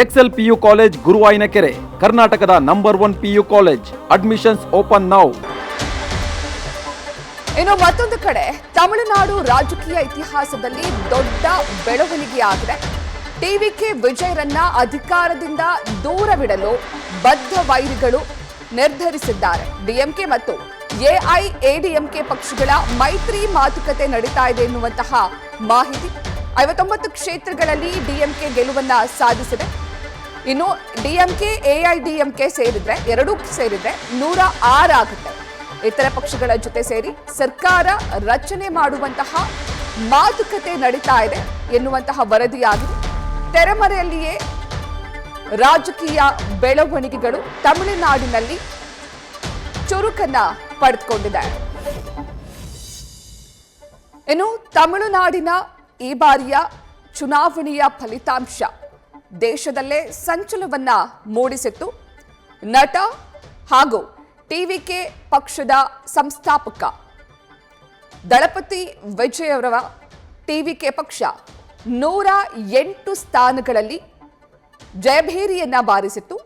Excel PU college ಗುರುವಾಯಿನಕೆರೆ, ಕರ್ನಾಟಕದ number 1 PU college. Admissions open now. ಇನ್ನು ಮತ್ತೊಂದು ಕಡೆ ತಮಿಳುನಾಡು ರಾಜಕೀಯ ಇತಿಹಾಸದಲ್ಲಿ ದೊಡ್ಡ ಬೆಳವಣಿಗೆಯಾಗಿದೆ. ಟಿವಿಕೆ ವಿಜಯರನ್ನ ಅಧಿಕಾರದಿಂದ ದೂರವಿಡಲು ಬದ್ಧ ವೈರಿಗಳು ನಿರ್ಧರಿಸಿದ್ದಾರೆ. ಡಿಎಂಕೆ ಮತ್ತು ಎಐಎಡಿಎಂಕೆ ಪಕ್ಷಗಳ ಮೈತ್ರಿ ಮಾತುಕತೆ ನಡೀತಾ ಇದೆ ಎನ್ನುವಂತಹ ಮಾಹಿತಿ. 59 ಕ್ಷೇತ್ರಗಳಲ್ಲಿ ಡಿಎಂಕೆ ಗೆಲುವನ್ನ ಸಾಧಿಸಿದೆ. ಇನ್ನು ಡಿಎಂಕೆ ಎಐಡಿಎಂಕೆ ಎರಡೂ ಸೇರಿದ್ರೆ 106 ಆಗುತ್ತೆ. ಇತರ ಪಕ್ಷಗಳ ಜೊತೆ ಸೇರಿ ಸರ್ಕಾರ ರಚನೆ ಮಾಡುವಂತಹ ಮಾತುಕತೆ ನಡೀತಾ ಇದೆ ಎನ್ನುವಂತಹ ವರದಿಯಾಗಿದೆ. ತೆರೆಮರೆಯಲ್ಲಿಯೇ ರಾಜಕೀಯ ಬೆಳವಣಿಗೆಗಳು ತಮಿಳುನಾಡಿನಲ್ಲಿ ಚುರುಕನ್ನ ಪಡೆದುಕೊಂಡಿದೆ. ಇನ್ನು ತಮಿಳುನಾಡಿನ ಈ ಬಾರಿಯ ಚುನಾವಣೆಯ ಫಲಿತಾಂಶ ದೇಶದಲ್ಲೇ ಸಂಚಲನವನ್ನ ಮೂಡಿಸಿತ್ತು. ನಟ ಹಾಗೂ ಟಿವಿಕೆ ಪಕ್ಷದ ಸಂಸ್ಥಾಪಕ ದಳಪತಿ ವಿಜಯ್ ಅವರ ಟಿವಿಕೆ ಪಕ್ಷ 108 ಸ್ಥಾನಗಳಲ್ಲಿ ಜಯಭೇರಿಯನ್ನ ಬಾರಿಸಿತ್ತು.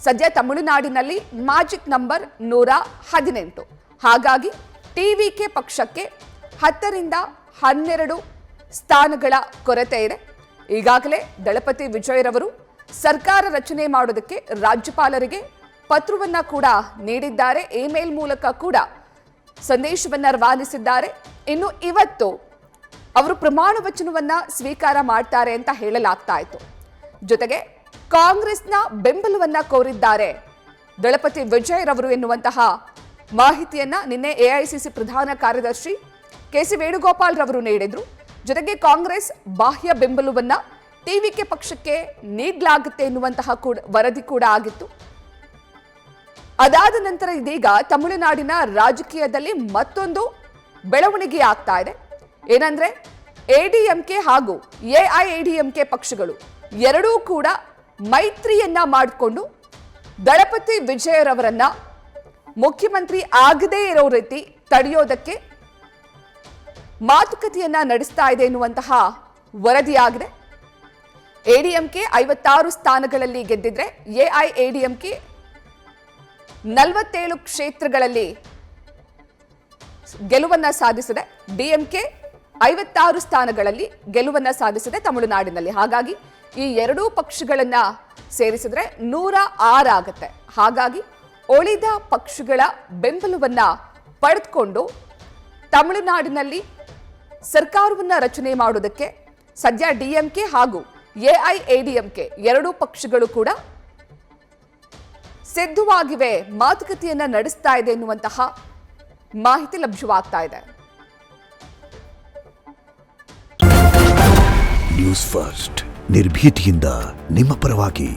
ಸದ್ಯ ತಮಿಳುನಾಡಿನಲ್ಲಿ ಮ್ಯಾಜಿಕ್ ನಂಬರ್ 118. ಹಾಗಾಗಿ ಟಿವಿಕೆ ಪಕ್ಷಕ್ಕೆ 10ರಿಂದ 12 ಸ್ಥಾನಗಳ ಕೊರತೆ ಇದೆ. ಈಗಾಗಲೇ ದಳಪತಿ ವಿಜಯರವರು ಸರ್ಕಾರ ರಚನೆ ಮಾಡೋದಕ್ಕೆ ರಾಜ್ಯಪಾಲರಿಗೆ ಪತ್ರವನ್ನ ಕೂಡ ನೀಡಿದ್ದಾರೆ. ಇಮೇಲ್ ಮೂಲಕ ಕೂಡ ಸಂದೇಶವನ್ನ ರವಾನಿಸಿದ್ದಾರೆ. ಇನ್ನು ಇವತ್ತು ಅವರು ಪ್ರಮಾಣ ವಚನವನ್ನ ಸ್ವೀಕಾರ ಮಾಡ್ತಾರೆ ಅಂತ ಹೇಳಲಾಗ್ತಾ ಇತ್ತು. ಜೊತೆಗೆ ಕಾಂಗ್ರೆಸ್ನ ಬೆಂಬಲವನ್ನ ಕೋರಿದ್ದಾರೆ ದಳಪತಿ ವಿಜಯರವರು ಎನ್ನುವಂತಹ ಮಾಹಿತಿಯನ್ನ ನಿನ್ನೆ ಎಐಸಿಸಿ ಪ್ರಧಾನ ಕಾರ್ಯದರ್ಶಿ ಕೆಸಿ ವೇಣುಗೋಪಾಲ್ ರವರು ನೀಡಿದ್ರು. ಜೊತೆಗೆ ಕಾಂಗ್ರೆಸ್ ಬಾಹ್ಯ ಬೆಂಬಲವನ್ನ ಟಿವಿಕೆ ಪಕ್ಷಕ್ಕೆ ನೀಡಲಾಗುತ್ತೆ ಎನ್ನುವಂತಹ ವರದಿ ಕೂಡ ಆಗಿತ್ತು. ಅದಾದ ನಂತರ ಇದೀಗ ತಮಿಳುನಾಡಿನ ರಾಜಕೀಯದಲ್ಲಿ ಮತ್ತೊಂದು ಬೆಳವಣಿಗೆ ಆಗ್ತಾ ಇದೆ. ಏನಂದ್ರೆ ಎಡಿಎಂಕೆ ಹಾಗೂ ಎಐಎಡಿಎಂಕೆ ಪಕ್ಷಗಳು ಎರಡೂ ಕೂಡ ಮೈತ್ರಿಯನ್ನ ಮಾಡಿಕೊಂಡು ದಳಪತಿ ವಿಜಯರವರನ್ನ ಮುಖ್ಯಮಂತ್ರಿ ಆಗದೇ ಇರೋ ರೀತಿ ತಡೆಯೋದಕ್ಕೆ ಮಾತುಕತೆಯನ್ನ ನಡೆಸ್ತಾ ಇದೆ ಎನ್ನುವಂತಹ ವರದಿಯಾಗಿದೆ. ಎಡಿಎಂಕೆ 56 ಸ್ಥಾನಗಳಲ್ಲಿ ಗೆದ್ದಿದ್ರೆ ಎಐಎಡಿಎಂಕೆ 47 ಕ್ಷೇತ್ರಗಳಲ್ಲಿ ಗೆಲುವನ್ನ ಸಾಧಿಸಿದೆ. ಡಿಎಂಕೆ 56 ಸ್ಥಾನಗಳಲ್ಲಿ ಗೆಲುವನ್ನ ಸಾಧಿಸಿದೆ ತಮಿಳುನಾಡಿನಲ್ಲಿ. ಹಾಗಾಗಿ ಈ ಎರಡೂ ಪಕ್ಷಗಳನ್ನ ಸೇರಿಸಿದ್ರೆ 106 ಆಗುತ್ತೆ. ಹಾಗಾಗಿ ಉಳಿದ ಪಕ್ಷಗಳ ಬೆಂಬಲವನ್ನ ಪಡೆದುಕೊಂಡು ತಮಿಳುನಾಡಿನಲ್ಲಿ ಸರ್ಕಾರವನ್ನ ರಚನೆ ಮಾಡೋದಕ್ಕೆ ಸದ್ಯ ಡಿಎಂಕೆ ಹಾಗೂ ಎಐಎಡಿಎಂಕೆ ಎರಡೂ ಪಕ್ಷಗಳು ಕೂಡ ಸಿದ್ಧವಾಗಿವೆ, ಮಾತುಕತೆಯನ್ನ ನಡೆಸ್ತಾ ಇದೆ ಎನ್ನುವಂತಹ ಮಾಹಿತಿ ಲಭ್ಯವಾಗ್ತಾ ಇದೆ. ನ್ಯೂಸ್ ಫಸ್ಟ್ ನಿರ್ಭೀತಿಯಿಂದ ನಿಮ್ಮ ಪರವಾಗಿ.